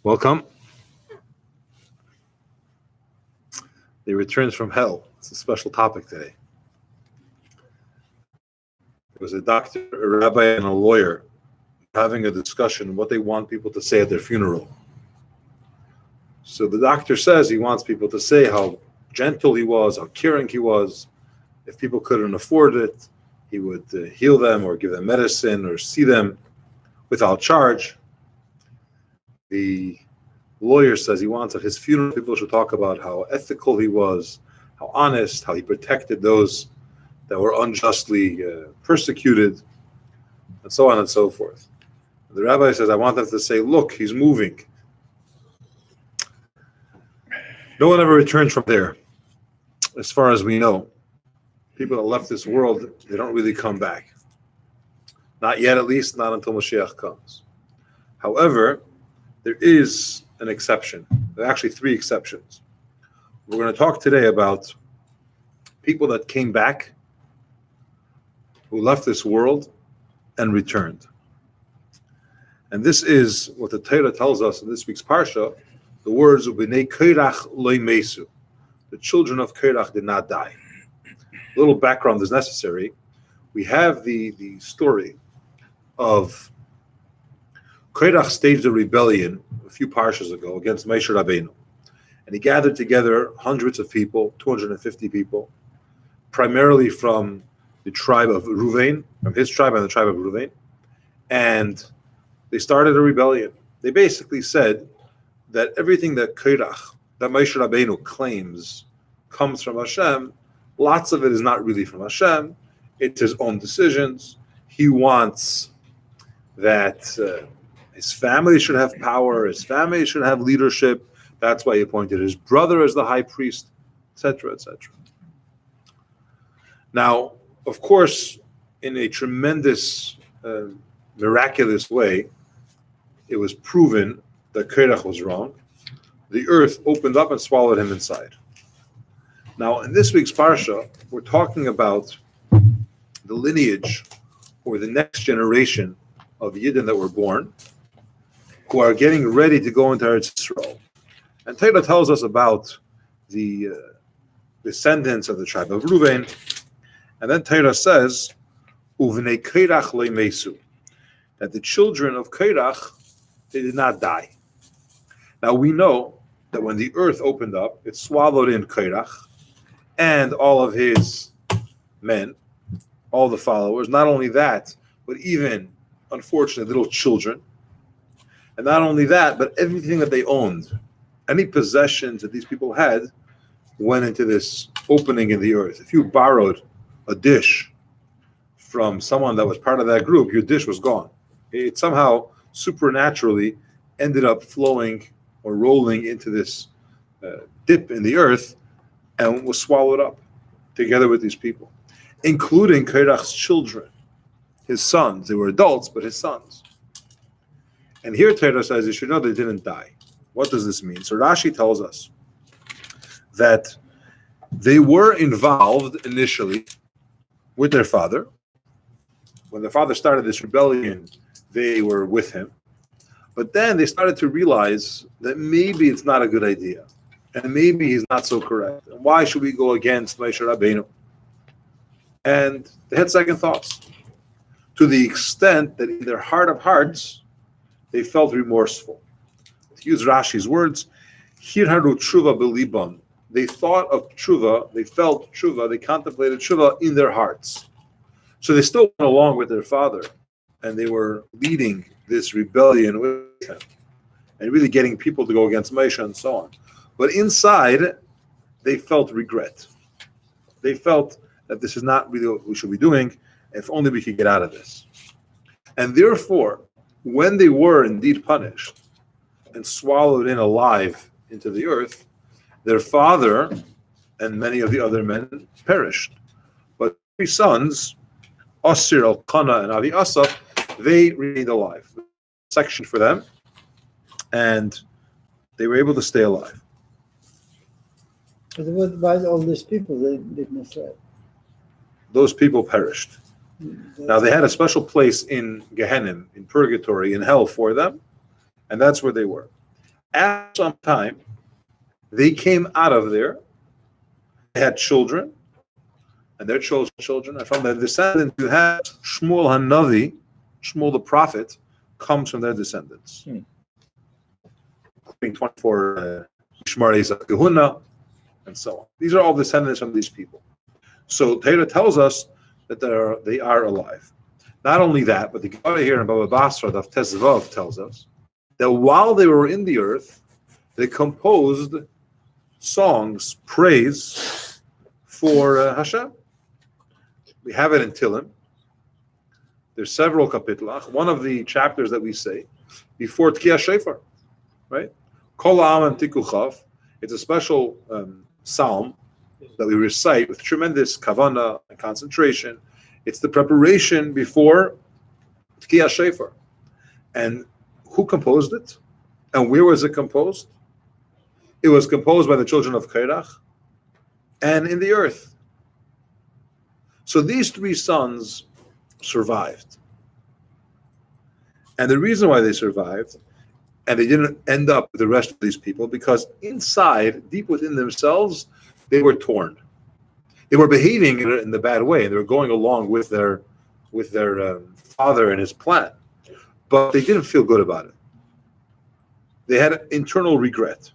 Welcome. They returned from hell. It's a special topic today. There was a doctor, a rabbi, and a lawyer having a discussion what they want people to say at their funeral. So the doctor says he wants people to say how gentle he was, how caring he was. If people couldn't afford it, he would heal them or give them medicine or see them without charge. The lawyer says he wants at his funeral people should talk about how ethical he was, how honest, how he protected those that were unjustly persecuted, and so on and so forth. The rabbi says, I want them to say, look, he's moving. No one ever returned from there. As far as we know, people that left this world, they don't really come back. Not yet, at least, not until Mashiach comes. However, there is an exception. There are actually three exceptions. We're going to talk today about people that came back, who left this world and returned. And this is what the Torah tells us in this week's Parsha, the words, B'nei Korach lo mesu. The children of Korach did not die. A little background is necessary. We have the story of Korach staged a rebellion a few parshas ago against Moshe Rabbeinu. And he gathered together hundreds of people, 250 people, primarily from the tribe of Ruvain, from his tribe and the tribe of Ruvain. And they started a rebellion. They basically said that everything that Korach, that Moshe Rabbeinu claims comes from Hashem, lots of it is not really from Hashem. It's his own decisions. He wants that his family should have power, his family should have leadership. That's why he appointed his brother as the high priest, etc., etc. Now, of course, in a tremendous, miraculous way, it was proven that Korach was wrong. The earth opened up and swallowed him inside. Now, in this week's Parsha, we're talking about the lineage or the next generation of Yidden that were born, who are getting ready to go into Eretz Yisrael. And Torah tells us about the descendants of the tribe of Ruvain. And then Torah says, Uvnei Korach lo mesu, that the children of Korach, they did not die. Now we know that when the earth opened up, it swallowed in Korach and all of his men, all the followers. Not only that, but even, unfortunately, little children. And not only that, but everything that they owned, any possessions that these people had, went into this opening in the earth. If you borrowed a dish from someone that was part of that group, your dish was gone. It somehow supernaturally ended up flowing or rolling into this dip in the earth and was swallowed up together with these people, including Korach's children, his sons. They were adults, but his sons. And here Torah says you should know they didn't die. What does this mean? So Rashi tells us that they were involved initially with their father. When their father started this rebellion, they were with him. But then they started to realize that maybe it's not a good idea. And maybe he's not so correct. And why should we go against Moshe Rabbeinu? And they had second thoughts. To the extent that in their heart of hearts, they felt remorseful. To use Rashi's words, Hirharu tshuva belibam. They thought of tshuva, they felt tshuva, they contemplated tshuva in their hearts. So they still went along with their father, and they were leading this rebellion with him, and really getting people to go against Moshe and so on. But inside, they felt regret. They felt that this is not really what we should be doing, if only we could get out of this. And therefore, when they were indeed punished and swallowed in alive into the earth, their father and many of the other men perished. But three sons, Asir, Elkanah, and Avi Asaph, they remained alive. Section for them, and they were able to stay alive. But why all these people they didn't say? Those people perished. Now they had a special place in Gehenna, in purgatory, in hell for them, and that's where they were. After some time, they came out of there. They had children, and their children. And from their descendants, you have Shmuel Hanavi, Shmuel the prophet, comes from their descendants. Including 24 Shmarei Gehuna, and so on. These are all descendants from these people. So Torah tells us that they are alive. Not only that, but the Gemara here in Baba Basra, Daf Tezvav, tells us that while they were in the earth, they composed songs, praise for Hashem. We have it in Tillim. There's several kapitlach. One of the chapters that we say before Tkiyah Shofar, right? Kol Ha'am Tikuchav. It's a special psalm that we recite with tremendous kavanah and concentration. It's the preparation before Tkiyah Shofar. And who composed it? And where was it composed? It was composed by the children of Korach and in the earth. So these three sons survived. And the reason why they survived, and they didn't end up with the rest of these people, because inside, deep within themselves, they were torn. They were behaving in the bad way, and they were going along with their father and his plan. But they didn't feel good about it. They had internal regret.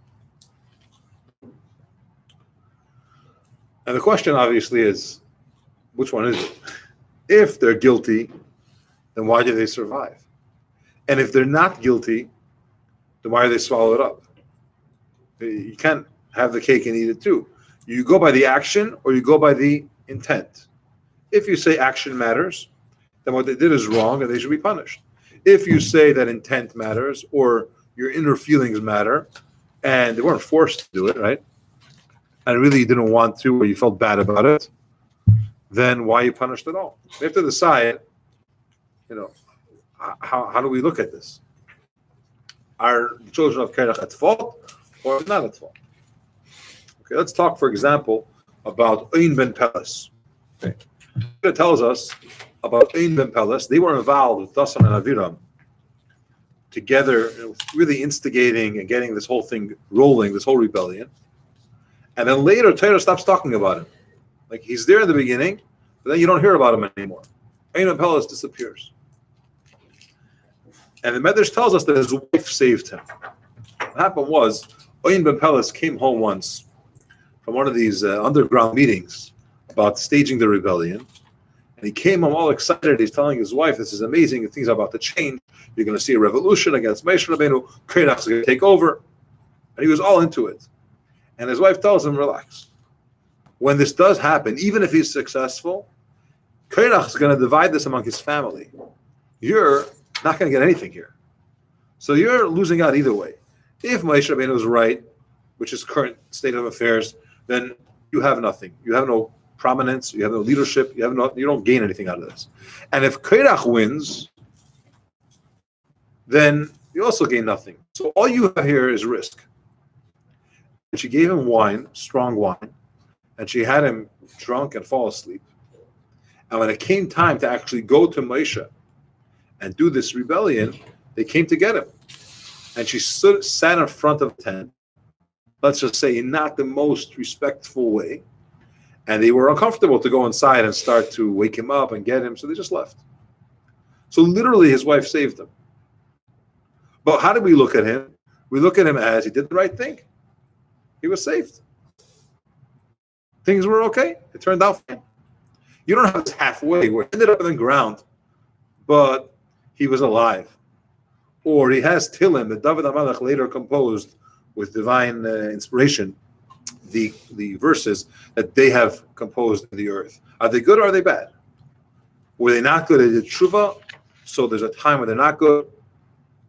And the question obviously is, which one is it? If they're guilty, then why did they survive? And if they're not guilty, then why are they swallowed up? You can't have the cake and eat it too. You go by the action or you go by the intent. If you say action matters, then what they did is wrong and they should be punished. If you say that intent matters or your inner feelings matter and they weren't forced to do it, right? And really you didn't want to or you felt bad about it, then why are you punished at all? We have to decide, how do we look at this? Are the children of Korach at fault or not at fault? Okay, let's talk, for example, about Ein ben Peles. Okay. It tells us about Ein ben Peles. They were involved with Dasan and Aviram together, really instigating and getting this whole thing rolling, this whole rebellion. And then later, Torah stops talking about him. Like he's there in the beginning, but then you don't hear about him anymore. Ein ben Peles disappears. And the Medrash tells us that his wife saved him. What happened was, Ein ben Peles came home once from one of these underground meetings about staging the rebellion. And he came home all excited. He's telling his wife, this is amazing. Things are about to change. You're going to see a revolution against Moshe Rabbeinu. Korach is going to take over. And he was all into it. And his wife tells him, relax. When this does happen, even if he's successful, Korach is going to divide this among his family. You're not going to get anything here. So you're losing out either way. If Moshe Rabbeinu is right, which is current state of affairs, then you have nothing. You have no prominence. You have no leadership. You don't gain anything out of this. And if Korach wins, then you also gain nothing. So all you have here is risk. And she gave him wine, strong wine, and she had him drunk and fall asleep. And when it came time to actually go to Moshe and do this rebellion, they came to get him. And she sat in front of the tent, let's just say in not the most respectful way. And they were uncomfortable to go inside and start to wake him up and get him, so they just left. So literally his wife saved him. But how do we look at him? We look at him as he did the right thing. He was saved. Things were okay. It turned out fine. You don't have this halfway where he ended up in the ground, but he was alive. Or he has Tillim that David HaMelech later composed with divine inspiration, the verses that they have composed in the earth. Are they good or are they bad? Were they not good? They did tshuva, so there's a time when they're not good,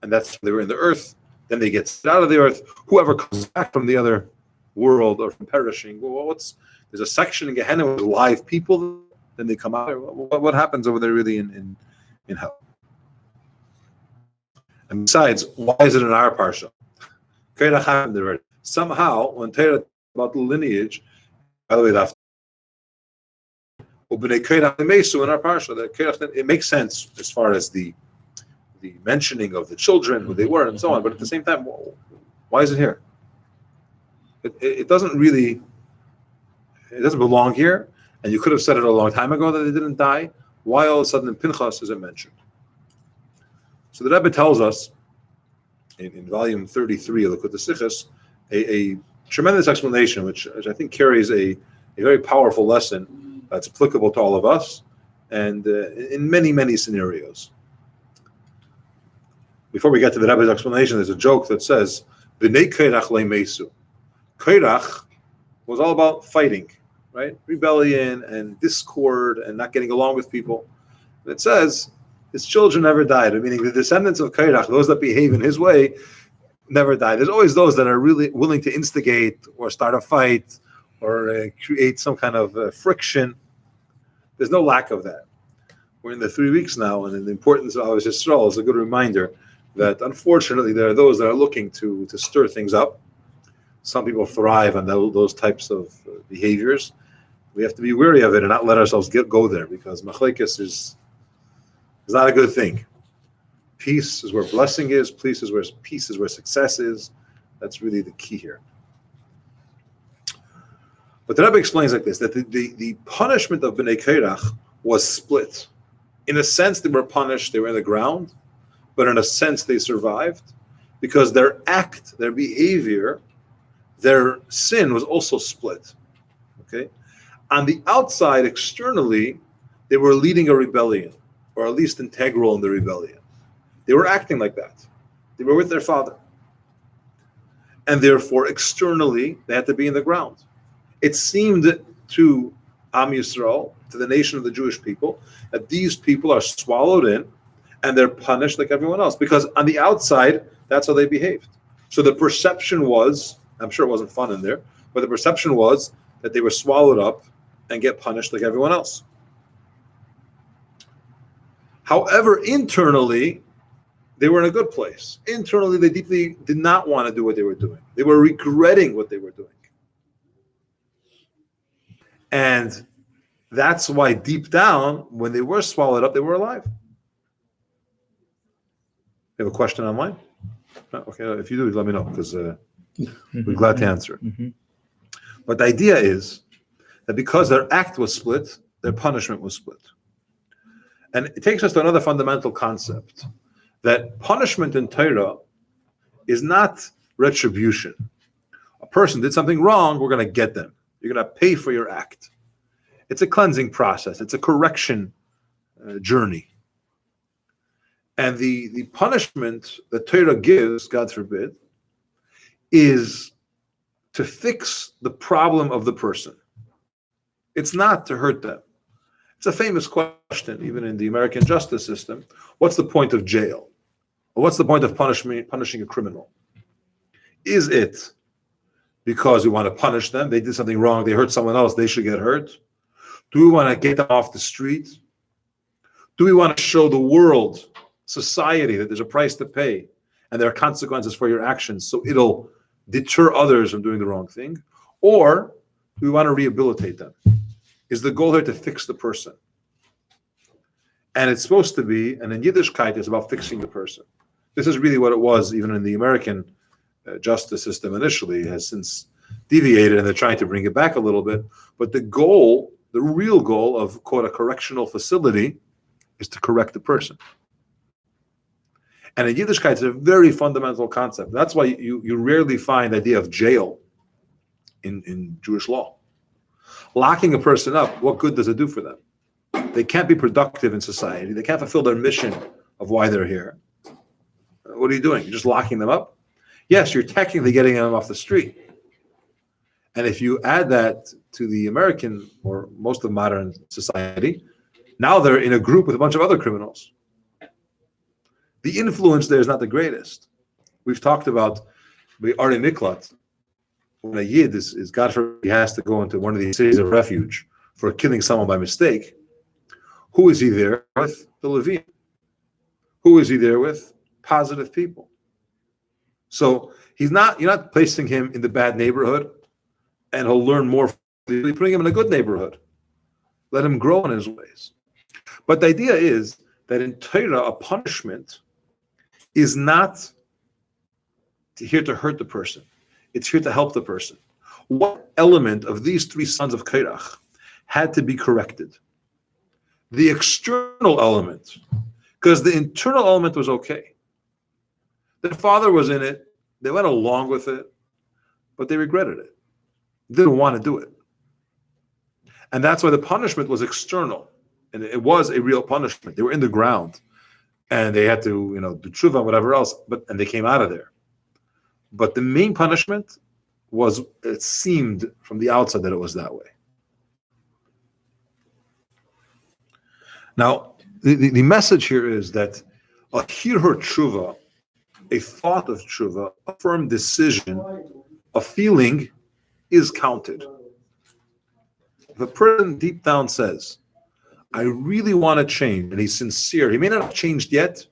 and that's when they were in the earth. Then they get out of the earth. Whoever comes back from the other world or from perishing, there's a section in Gehenna with live people, then they come out. What happens over there really in hell? And besides, why is it in our parsha? Korach happened already. Somehow, when Torah about the lineage, by the way, that's in our parsha, that it makes sense as far as the mentioning of the children, who they were, and so on. But at the same time, Why is it here? It doesn't really, it doesn't belong here, and you could have said it a long time ago that they didn't die. Why all of a sudden in Pinchas is it mentioned? So the Rebbe tells us in volume 33 of the Likutei Sichos a tremendous explanation, which I think carries a very powerful lesson that's applicable to all of us, and in many, many scenarios. Before we get to the Rebbe's explanation, there's a joke that says, "B'nei Korach le'mesu." Korach was all about fighting, right? Rebellion and discord and not getting along with people. And it says his children never died, meaning the descendants of Korach, those that behave in his way, never died. There's always those that are really willing to instigate or start a fight or create some kind of friction. There's no lack of that. We're in the 3 weeks now, and the importance of Yisrael is a good reminder that unfortunately there are those that are looking to stir things up. Some people thrive on those types of behaviors. We have to be wary of it and not let ourselves go there, because machlekes is not a good thing. Peace is where blessing is. Peace is where success is. That's really the key here. But the Rebbe explains like this, that the punishment of Bnei Korach was split. In a sense, they were punished, they were in the ground, but in a sense, they survived because their act, their behavior, their sin was also split. Okay? On the outside, externally, they were leading a rebellion, or at least integral in the rebellion. They were acting like that. They were with their father. And therefore, externally, they had to be in the ground. It seemed to Am Yisrael, to the nation of the Jewish people, that these people are swallowed in and they're punished like everyone else. Because on the outside, that's how they behaved. So the perception was, I'm sure it wasn't fun in there, but the perception was that they were swallowed up and get punished like everyone else. However, internally, they were in a good place. Internally, they deeply did not want to do what they were doing. They were regretting what they were doing. And that's why deep down, when they were swallowed up, they were alive. You have a question online? No? Okay, if you do, let me know, because we're glad to answer it. Mm-hmm. But the idea is that because their act was split, their punishment was split. And it takes us to another fundamental concept, that punishment in Torah is not retribution. A person did something wrong, we're going to get them. You're going to pay for your act. It's a cleansing process. It's a correction journey. And the punishment that Torah gives, God forbid, is to fix the problem of the person. It's not to hurt them. It's a famous question, even in the American justice system. What's the point of jail? Or what's the point of punishing a criminal? Is it because we want to punish them? They did something wrong. They hurt someone else. They should get hurt. Do we want to get them off the street? Do we want to show the world, society, that there's a price to pay and there are consequences for your actions, so it'll deter others from doing the wrong thing? Or do we want to rehabilitate them? Is the goal here to fix the person? And it's supposed to be, and in Yiddishkeit, it's about fixing the person. This is really what it was, even in the American justice system initially. It has since deviated, and they're trying to bring it back a little bit. But the goal, the real goal of, quote, a correctional facility is to correct the person. And in Yiddishkeit, it's a very fundamental concept. That's why you rarely find the idea of jail in Jewish law. Locking a person up, what good does it do for them? They can't be productive in society. They can't fulfill their mission of why they're here. What are you doing? You're just locking them up? Yes, you're technically getting them off the street. And if you add that to the American or most of modern society, now they're in a group with a bunch of other criminals. The influence there is not the greatest. We've talked about the F.R.E.E. Miklat. When a Yid is God forbid, he has to go into one of these cities of refuge for killing someone by mistake. Who is he there with? The Levi. Who is he there with? Positive people. So you're not placing him in the bad neighborhood and he'll learn more. You're putting him in a good neighborhood. Let him grow in his ways. But the idea is that in Torah, a punishment is not here to hurt the person. It's here to help the person. What element of these three sons of Korach had to be corrected? The external element, because the internal element was okay. Their father was in it. They went along with it, but they regretted it. They didn't want to do it. And that's why the punishment was external. And it was a real punishment. They were in the ground and they had to, do tshuva and whatever else, and they came out of there. But the main punishment was, it seemed from the outside that it was that way. Now, the message here is that a hirhur tshuva, a thought of tshuva, a firm decision, a feeling is counted. If a person deep down says, I really want to change, and he's sincere, he may not have changed yet,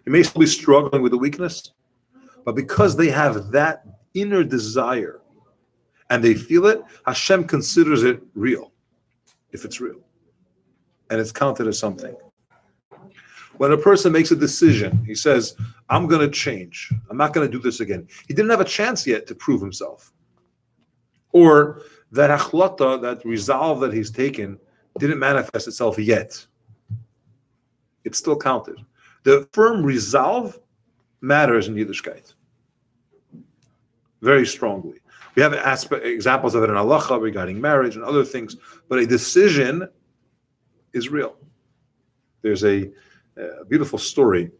he may still be struggling with the weakness, but because they have that inner desire and they feel it, Hashem considers it real, if it's real, and it's counted as something. When a person makes a decision, he says, I'm going to change, I'm not going to do this again. He didn't have a chance yet to prove himself. Or that achlata, that resolve that he's taken, didn't manifest itself yet. It's still counted. The firm resolve matters in Yiddishkeit very strongly. We have examples of it in halacha regarding marriage and other things, but a decision is real. There's a beautiful story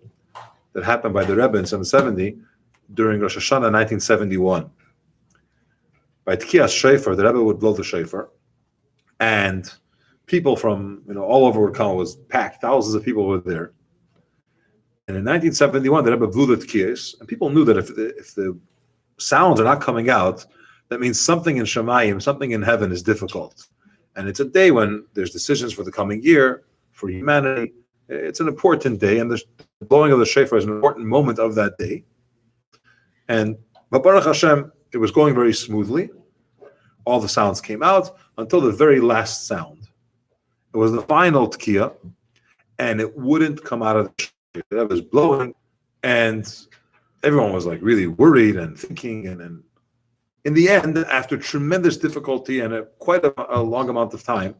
that happened by the Rebbe in 770 during Rosh Hashanah 1971. By Tkiyas Shofar, the Rebbe would blow the shofar, and people from all over Kama was packed. Thousands of people were there. And in 1971, the Rebbe blew the Tkiyas, and people knew that if the sounds are not coming out, that means something in Shemayim, something in heaven is difficult. And it's a day when there's decisions for the coming year, for humanity. It's an important day, and the blowing of the shofar is an important moment of that day. And Baruch Hashem, it was going very smoothly. All the sounds came out until the very last sound. It was the final tkiya, and it wouldn't come out of the shofar. That was blowing, and everyone was like really worried and thinking. And in the end, after tremendous difficulty and quite a long amount of time,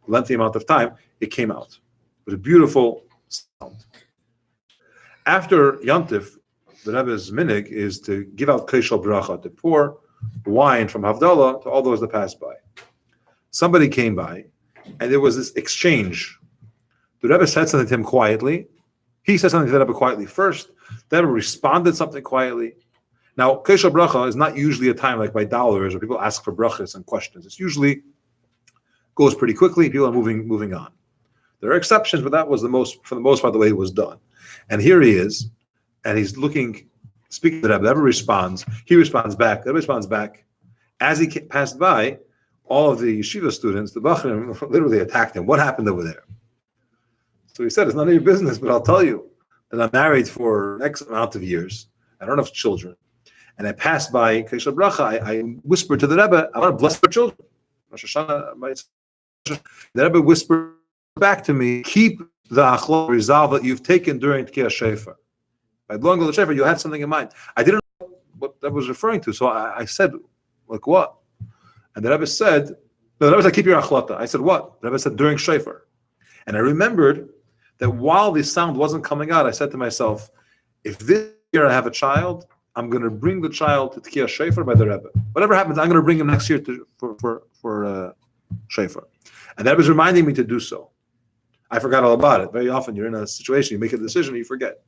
lengthy amount of time, it came out. It was a beautiful sound. After Yantif, the Rebbe's minig is to give out keshel bracha, to pour wine from Havdalah to all those that passed by. Somebody came by, and there was this exchange. The Rebbe said something to him quietly. He said something to the Rebbe quietly first. The Rebbe responded something quietly. Now, keshel bracha is not usually a time like by dollars where people ask for brachas and questions. It's usually goes pretty quickly. People are moving on. There are exceptions, but that was for the most part, the way it was done. And here he is, and he's looking, speaking to the Rebbe. The Rebbe responds. He responds back. The Rebbe responds back. As he passed by, all of the yeshiva students, the bachrim, literally attacked him. What happened over there? So he said, it's none of your business, but I'll tell you that I'm married for X amount of years. I don't have children. And I passed by Keshel Bracha. I whispered to the Rebbe, I want to bless our children. Rosh Hashanah, the Rebbe whispered back to me, keep the achlot resolve that you've taken during Tkiyah Shofar. By blowing the shofar, you had something in mind. I didn't know what that was referring to, so I said, like what? And the Rebbe said, the Rebbe said, keep your achlata. I said, what? The Rebbe said, during shofar. And I remembered that while the sound wasn't coming out, I said to myself, if this year I have a child, I'm going to bring the child to Tkiyah Shofar by the Rebbe. Whatever happens, I'm going to bring him next year for Shofar. And that was reminding me to do so. I forgot all about it. Very often you're in a situation, you make a decision, you forget.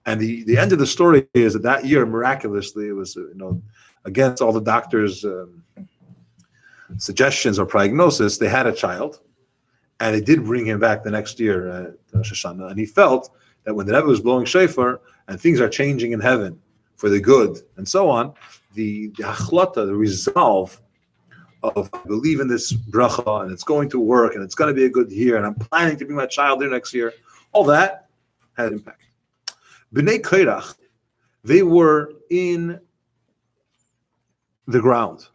And the end of the story is that year, miraculously, it was against all the doctors' suggestions or prognosis, they had a child, and they did bring him back the next year to Rosh Hashanah. And he felt that when the Rebbe was blowing shofar and things are changing in heaven for the good and so on, the achlata, the resolve of I believe in this bracha and it's going to work and it's going to be a good year and I'm planning to bring my child there next year, all that had an impact. Bnei Korach, they were in the ground,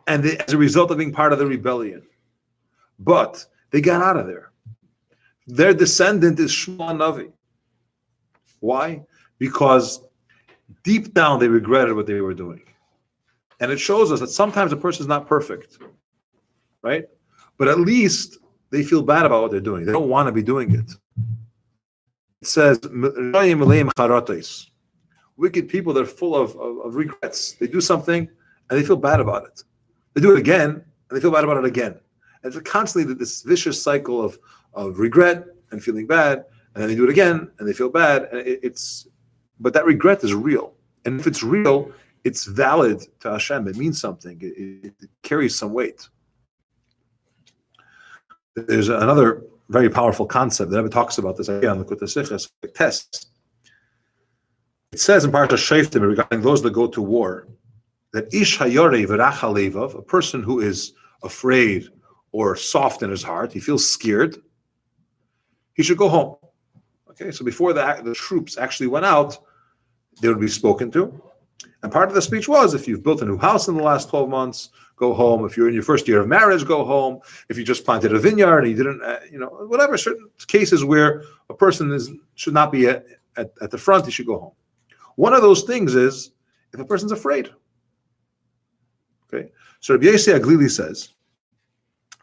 and as a result of being part of the rebellion, but they got out of there. Their descendant is Shmuel Navi. Why? Because deep down they regretted what they were doing. And it shows us that sometimes a person is not perfect, right? But at least they feel bad about what they're doing. They don't want to be doing it. It says, wicked people, they're full of regrets. They do something and they feel bad about it. They do it again and they feel bad about it again. And it's constantly this vicious cycle of regret and feeling bad, and then they do it again and they feel bad. And but that regret is real. And if it's real, it's valid to Hashem. It means something. It carries some weight. There's another very powerful concept that Rabbi talks about this idea on the Kutasichas, the test. It says in Parashat Shoftim regarding those that go to war, that Ish Hayore V'Racha Levav, a person who is afraid or soft in his heart, he feels scared, he should go home. Okay, so before the troops actually went out, they would be spoken to. And part of the speech was, if you've built a new house in the last 12 months, go home. If you're in your first year of marriage, go home. If you just planted a vineyard and you didn't, whatever, certain cases where a person should not be at the front, he should go home. One of those things is if a person's afraid. Okay, so Rabbi Yossi Aglili says,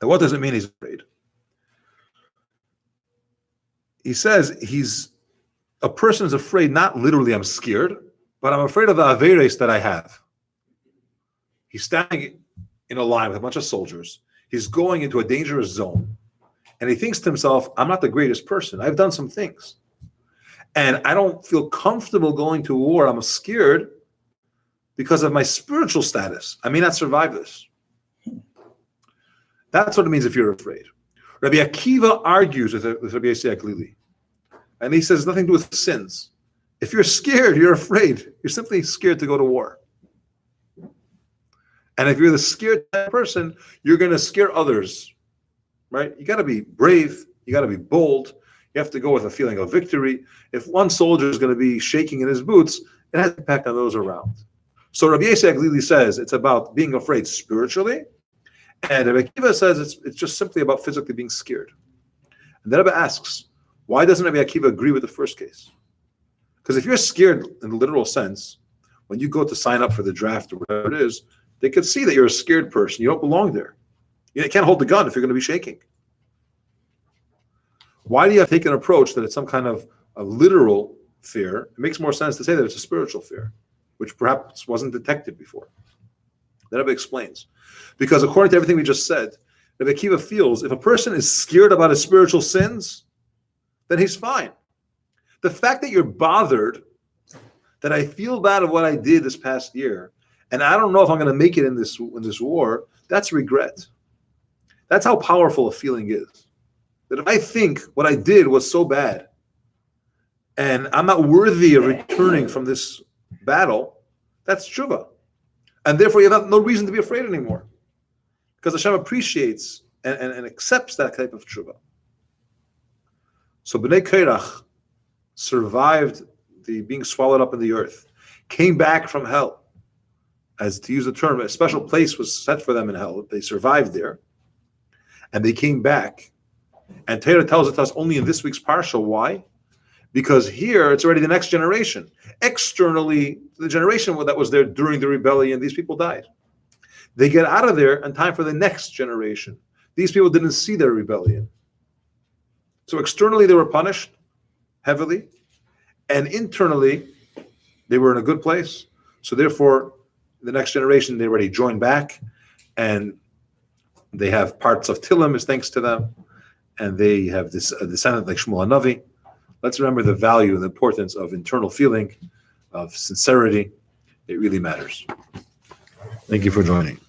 and what does it mean he's afraid? He says a person is afraid, not literally I'm scared, but I'm afraid of the averes that I have. He's standing in a line with a bunch of soldiers. He's going into a dangerous zone. And he thinks to himself, I'm not the greatest person. I've done some things. And I don't feel comfortable going to war. I'm scared because of my spiritual status. I may not survive this. That's what it means if you're afraid. Rabbi Akiva argues with Rabbi Yossi Aglili. And he says nothing to do with sins. If you're scared, you're afraid. You're simply scared to go to war. And if you're the scared type person, you're going to scare others, right? You got to be brave. You got to be bold. You have to go with a feeling of victory. If one soldier is going to be shaking in his boots, it has an impact on those around. So Rabbi Yossi Aglili says it's about being afraid spiritually. And Rabbi Akiva says it's just simply about physically being scared. And then Rabbi asks, why doesn't Rabbi Akiva agree with the first case? Because if you're scared in the literal sense, when you go to sign up for the draft or whatever it is, they could see that you're a scared person. You don't belong there. You can't hold the gun if you're going to be shaking. Why do you have to take an approach that it's some kind of a literal fear? It makes more sense to say that it's a spiritual fear, which perhaps wasn't detected before. That Rabbi explains. Because according to everything we just said, Rabbi Akiva feels if a person is scared about his spiritual sins, then he's fine. The fact that you're bothered, that I feel bad of what I did this past year, and I don't know if I'm going to make it in this war, that's regret. That's how powerful a feeling is. That if I think what I did was so bad, and I'm not worthy of returning from this battle, that's tshuva. And therefore you have no reason to be afraid anymore. Because Hashem appreciates and accepts that type of tshuva. So Bnei Korach survived the being swallowed up in the earth, came back from hell. As to use the term, a special place was set for them in hell. They survived there. And they came back. And Torah tells it to us only in this week's parsha. Why? Because here it's already the next generation. Externally, the generation that was there during the rebellion, these people died. They get out of there in time for the next generation. These people didn't see their rebellion. So externally they were punished heavily. And internally they were in a good place. So therefore, the next generation, they already joined back. And they have parts of Tilim as thanks to them. And they have this descendant like Shmuel HaNavi. Let's remember the value and the importance of internal feeling, of sincerity. It really matters. Thank you for joining.